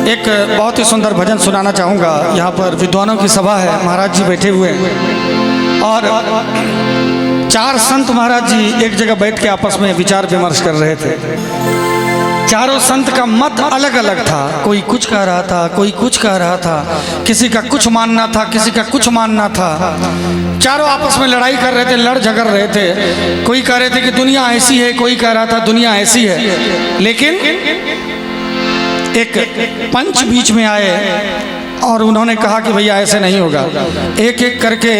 एक बहुत ही सुंदर भजन सुनाना चाहूँगा। यहाँ पर विद्वानों की सभा है, महाराज जी बैठे हुए हैं और चार संत महाराज जी एक जगह बैठ के आपस में विचार विमर्श कर रहे थे। चारों संत का मत अलग अलग था, कोई कुछ कह रहा था, कोई कुछ कह रहा था, किसी का कुछ मानना था, किसी का कुछ मानना था। चारों आपस में लड़ाई कर रहे थे, लड़ झगड़ रहे थे। कोई कह रहे थे कि दुनिया ऐसी है, कोई कह रहा था दुनिया ऐसी है। लेकिन एक पंच बीच में आए और उन्होंने कहा कि भैया ऐसे नहीं होगा, एक एक करके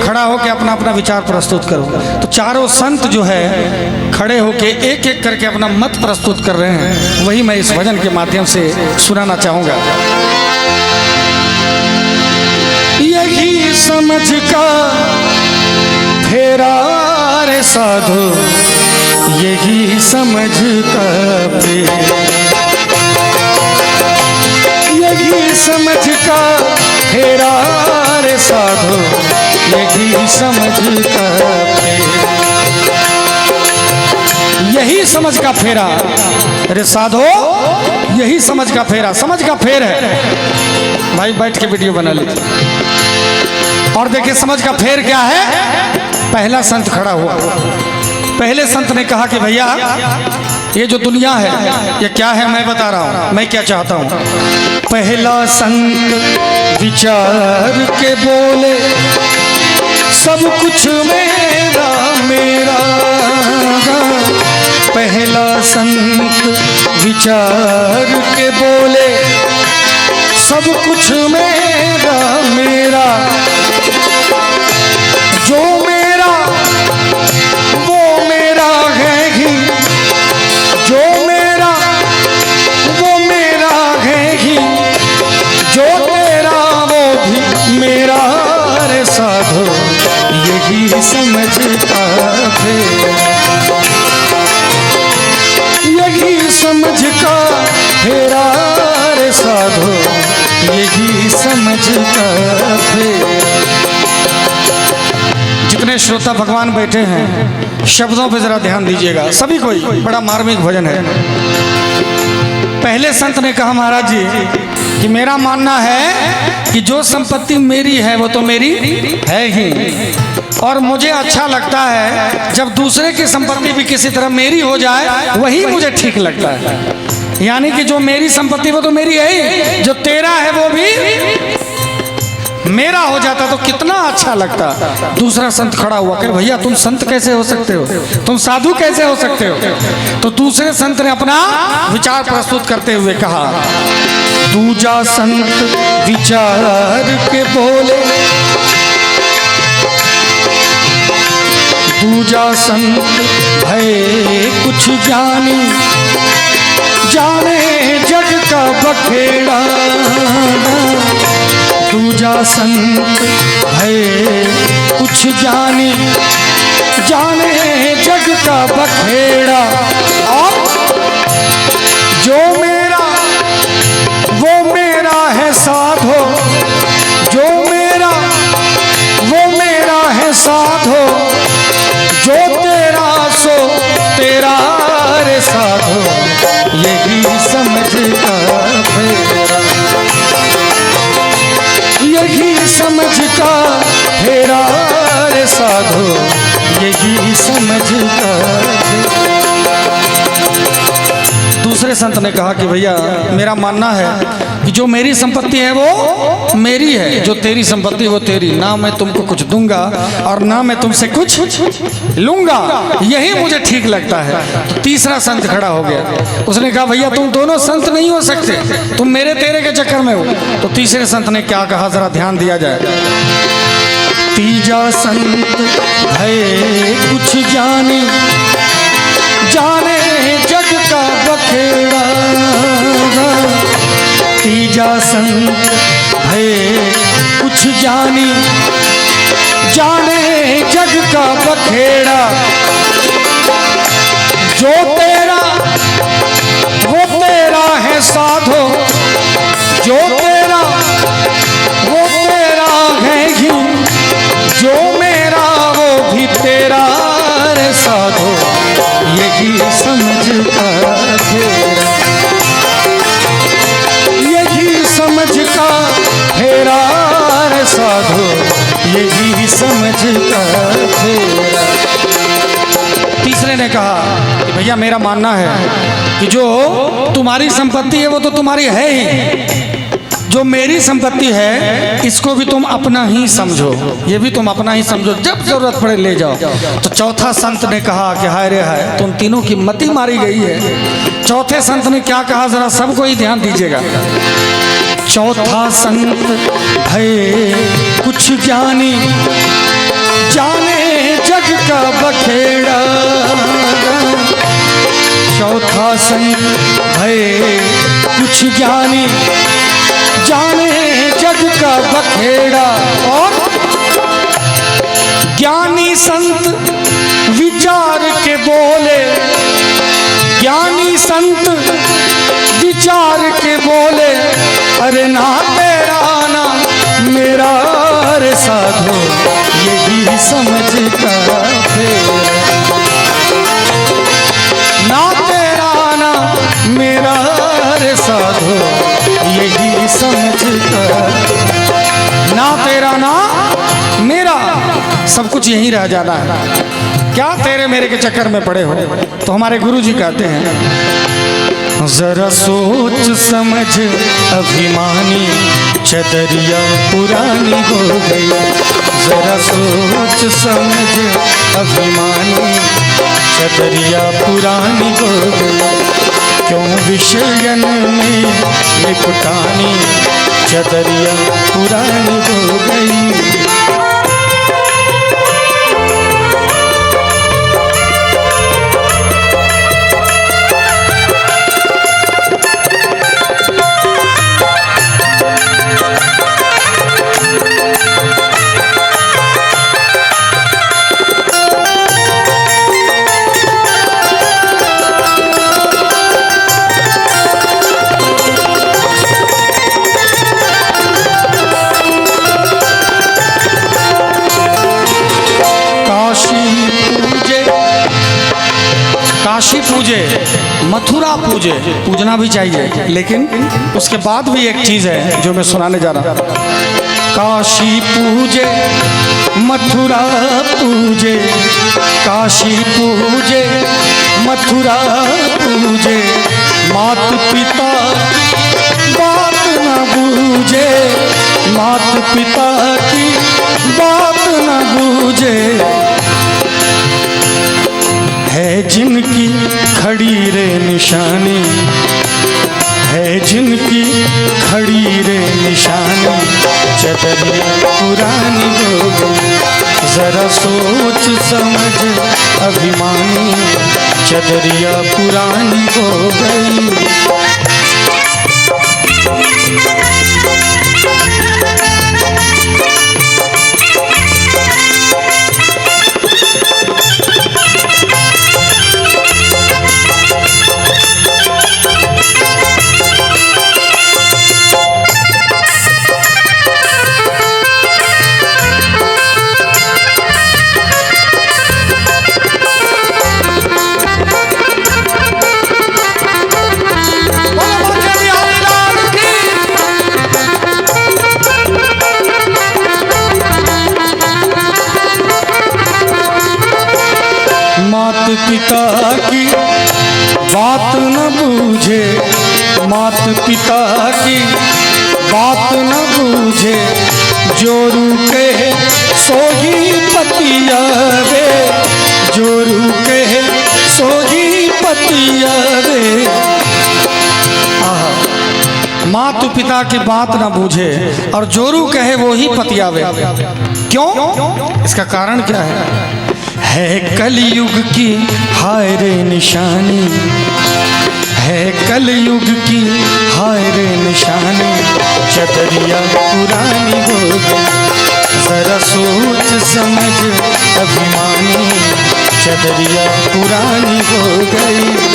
खड़ा होकर अपना अपना विचार प्रस्तुत करो। तो चारों संत जो है खड़े होके एक एक करके अपना मत प्रस्तुत कर रहे हैं। वही मैं इस भजन के माध्यम से सुनाना चाहूँगा। यही समझ का फेरा रे साधु, यही समझ का फेरा, यही समझ का फेरा रे साधु, यही समझ का फेरा, यही समझ का फेरा रे साधो, यही समझ का फेरा। समझ का फेर है भाई, बैठ के वीडियो बना लीजिए और देखिए समझ का फेर क्या है। पहला संत खड़ा हुआ, पहले संत ने कहा कि भैया ये जो दुनिया है ये क्या है, मैं बता रहा हूँ मैं क्या चाहता हूँ। पहला संत विचार के बोले, सब कुछ मेरा मेरा। पहला संत विचार के बोले, सब कुछ मेरा मेरा। जो मेरा वो मेरा है ही, जो मेरा वो मेरा है ही, जो तेरा वो भी मेरा रे साधो, यही समझ का फेरा, यही समझ का फेरा रे साधो, यही समझ का फेरा। जितने श्रोता भगवान बैठे हैं शब्दों पे जरा ध्यान दीजिएगा, सभी कोई बड़ा मार्मिक भजन है। पहले संत ने कहा महाराज जी कि मेरा मानना है कि जो संपत्ति मेरी है वो तो मेरी है ही, और मुझे अच्छा लगता है जब दूसरे की संपत्ति भी किसी तरह मेरी हो जाए, वही मुझे ठीक लगता है। यानी कि जो मेरी संपत्ति वो तो मेरी है ही, जो तेरा है वो भी मेरा हो जाता तो कितना अच्छा लगता। दूसरा संत खड़ा हुआ कि भैया तुम संत कैसे हो सकते हो, तुम साधु कैसे हो सकते हो। तो दूसरे संत ने अपना विचार प्रस्तुत करते हुए कहा, दूजा संत विचार के बोले, दूजा संत भय कुछ जानी, जाने जग का बखेड़ा। दूजा संत भय कुछ जानी, जाने जग का बखेड़ा। और जो मेरा वो मेरा है साधो, जो मेरा वो मेरा है साधो, जो तेरा सो तेरा रे साधो, यही समझ का फेरा, यही समझ का फेरा रे साधो, यही समझ का फेरा। दूसरे संत ने कहा कि भैया मेरा मानना है कि जो मेरी संपत्ति है वो मेरी है, जो तेरी संपत्ति वो तेरी, ना मैं तुमको कुछ दूंगा और ना मैं तुमसे कुछ लूंगा, यही मुझे ठीक लगता है। तो तीसरा संत खड़ा हो गया, उसने कहा भैया तुम दोनों संत नहीं हो सकते, तुम मेरे तेरे के चक्कर में हो। तो तीसरे संत ने क्या कहा, जरा ध्यान दिया जाए। तीजा संत भय कुछ जानी, जाने जग का बखेड़ा। तीजा संत भय कुछ जानी, जाने जग का बखेड़ा। जो तेरा वो तेरा है साधो, जो तेरा वो तेरा है ही, जो मेरा वो भी तेरा रे साधो, यही समझ का फेरा, यही यही समझ कर फेरा। तीसरे ने कहा कि भैया मेरा मानना है कि जो तुम्हारी संपत्ति है वो तो तुम्हारी है ही, जो मेरी संपत्ति है इसको भी तुम अपना ही समझो, ये भी तुम अपना ही समझो, जब जरूरत पड़े ले जाओ। तो चौथा संत ने कहा कि हाय रे हाय, तुम तीनों की मति मारी गई है। चौथे संत ने क्या कहा, जरा सबको ही ध्यान दीजिएगा। चौथा संत है कुछ ज्ञानी, जाने जग का बखेड़ा। चौथा संत है कुछ ज्ञानी, जाने जग का बखेड़ा। और ज्ञानी संत विचार के बोले, ज्ञानी संत विचार के बोले, अरे ना तेरा ना मेरा रे साधो, यही समझ का फेरा। ना तेरा ना मेरा रे साधो, यही समझ कर। ना तेरा ना मेरा, सब कुछ यहीं रह जाना है, क्या तेरे मेरे के चक्कर में पड़े हो। तो हमारे गुरु जी कहते हैं, जरा सोच समझ अभिमानी, चदरिया पुरानी हो गई। जरा सोच समझ अभिमानी, चदरिया पुरानी हो गई। क्यों विषयन में निपटानी, चदरिया पुरानी हो गई। काशी पूजे, मथुरा पूजे, पूजना भी चाहिए, लेकिन उसके बाद भी एक चीज है जो मैं सुनाने जा रहा हूं। काशी पूजे, मथुरा पूजे, काशी पूजे, मथुरा पूजे, मात पिता बात न बूझे, मात पिता की बात न बूझे। है जिनकी खड़ी रे निशानी, है जिनकी खड़ी रे निशानी, चदरिया पुरानी हो गई। जरा सोच समझ अभिमानी, चदरिया पुरानी हो गई। मात पिता की बात न बूझे, मात पिता की बात न बूझे, जोरू के सोही पतिया रे, जोरू के सोही पतिया रे। मात पिता की बात न बूझे और जोरू कहे वो ही पतियावे। क्यों? इसका कारण क्या है कलयुग की हाय रे निशानी, है कलयुग की हाय रे निशानी, चदरिया पुरानी हो गई। जरा सोच समझ अभिमानी, चदरिया पुरानी हो गई।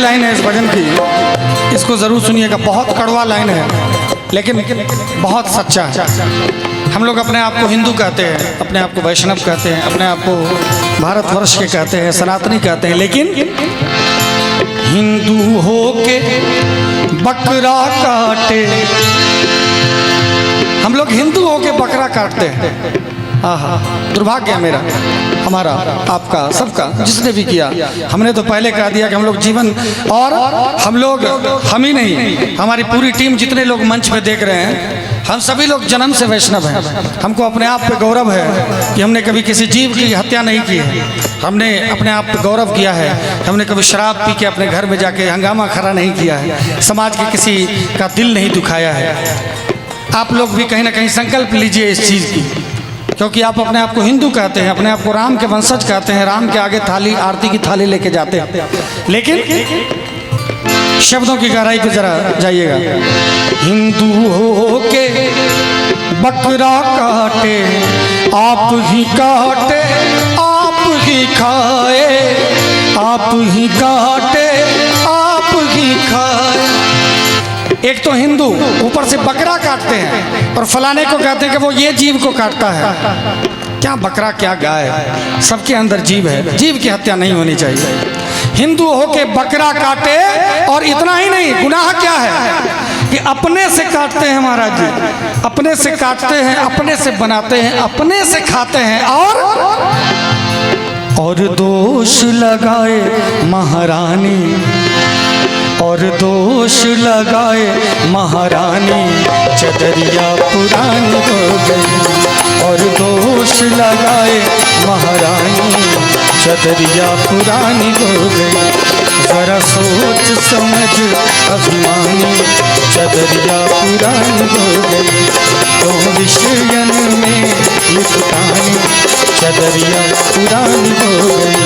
लाइन है इस भजन की, इसको जरूर सुनिएगा। बहुत कड़वा लाइन है लेकिन बहुत सच्चा है। हम लोग अपने आप को हिंदू कहते हैं, अपने आप को वैष्णव कहते हैं, अपने आप को भारतवर्ष के कहते हैं, सनातनी कहते हैं, लेकिन हिंदू हो के बकरा काटे, हम लोग हिंदू हो के बकरा काटते हैं। आहा, दुर्भाग्य है मेरा, हमारा, आपका, सबका, जिसने भी किया। हमने तो पहले कह दिया कि हम लोग जीवन, और हम लोग, हम ही नहीं, हमारी पूरी टीम, जितने लोग मंच पे देख रहे हैं, हम सभी लोग जन्म से वैष्णव हैं। हमको अपने आप पे गौरव है कि हमने कभी किसी जीव की हत्या नहीं की है। हमने अपने आप पे गौरव किया है, हमने कभी शराब पी के अपने घर में जाके हंगामा खड़ा नहीं किया है, समाज के किसी का दिल नहीं दुखाया है। आप लोग भी कहीं ना कहीं संकल्प लीजिए इस चीज़ की, क्योंकि आप अपने आप को हिंदू कहते हैं, अपने आप को राम के वंशज कहते हैं, राम के आगे थाली, आरती की थाली लेके जाते हैं, लेकिन शब्दों की गहराई पे जरा जाइएगा। हिंदू हो के बकरा काटे, आप ही काटे आप ही खाए, आप ही काटे आप ही खाए। एक तो हिंदू ऊपर से बकरा काटते हैं और फलाने को कहते हैं कि वो ये जीव को काटता है। क्या बकरा क्या गाय, सबके अंदर जीव है, जीव की हत्या नहीं होनी चाहिए। हिंदू होके बकरा काटे, और इतना ही नहीं, गुनाह क्या है कि अपने से काटते हैं महाराज जी, अपने से काटते हैं, अपने से बनाते हैं, अपने से खाते हैं, और दोष लगाए महारानी, और दोष लगाए महारानी, चदरिया पुरानी हो गई, और दोष लगाए महारानी, चदरिया पुरानी हो गई। जरा सोच समझ अभिमानी, चदरिया पुरानी हो गई। तो विषयन में लिपटानी, चदरिया पुरानी हो गई।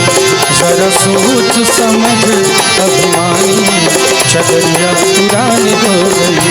जरा सोच समझ अभिमानी, चदरिया पुरानी हो गई।